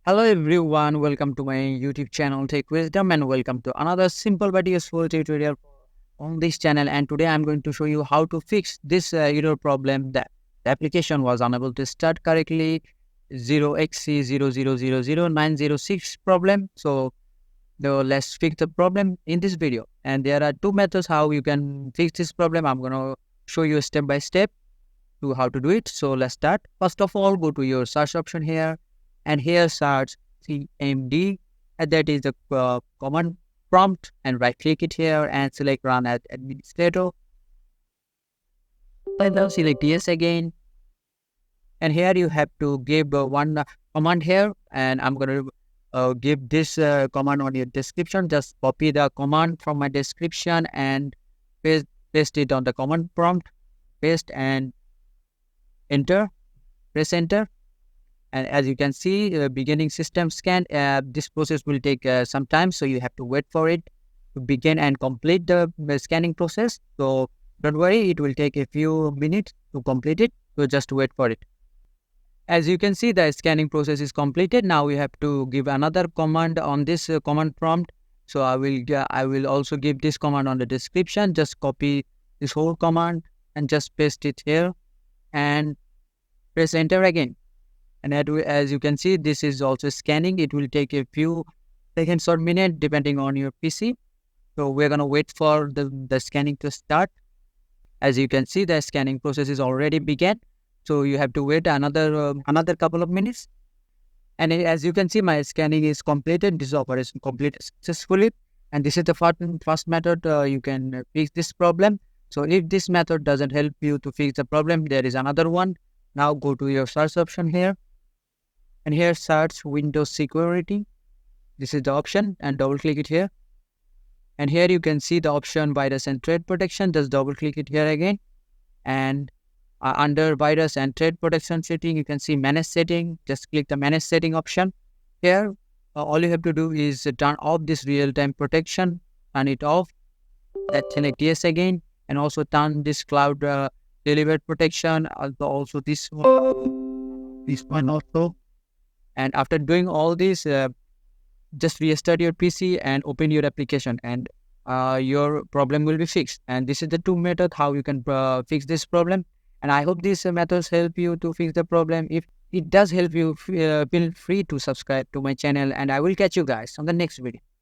Hello everyone, welcome to my YouTube channel Tech Wisdom and welcome to another simple but useful tutorial on this channel. And today I'm going to show you how to fix this error problem that the application was unable to start correctly 0xc0000906 problem. So let's fix the problem in this video. And there are two methods how you can fix this problem. I'm going to show you step by step to how to do it. So let's start. First of all, go to your search option here. And here search CMD, and that is the command prompt, and right click it here and select run as administrator. And now select yes again. And here you have to give one command here, and I'm going to give this command on your description. Just copy the command from my description and paste it on the command prompt, paste and enter, press enter. And as you can see, beginning system scan, this process will take some time. So you have to wait for it to begin and complete the scanning process. So don't worry, it will take a few minutes to complete it. So just wait for it. As you can see, the scanning process is completed. Now we have to give another command on this command prompt. So I will also give this command on the description. Just copy this whole command and just paste it here and press enter again. And as you can see, this is also scanning. It will take a few seconds or minutes depending on your PC. So we're going to wait for the scanning to start. As you can see, the scanning process is already began. So you have to wait another couple of minutes. And as you can see, my scanning is completed. This operation completed successfully. And this is the first method you can fix this problem. So if this method doesn't help you to fix the problem, there is another one. Now go to your search option here. And here search Windows security. This is the option and double click it here. And here you can see the option virus and threat protection. Just double click it here again. And under virus and threat protection setting, you can see manage setting. Just click the manage setting option. Here, all you have to do is turn off this real-time protection. Turn it off. Select yes again. And also turn this cloud delivered protection. Also this one also. And after doing all this, just restart your PC and open your application, and your problem will be fixed. And this is the two methods how you can fix this problem. And I hope these methods help you to fix the problem. If it does help you, feel free to subscribe to my channel, and I will catch you guys on the next video.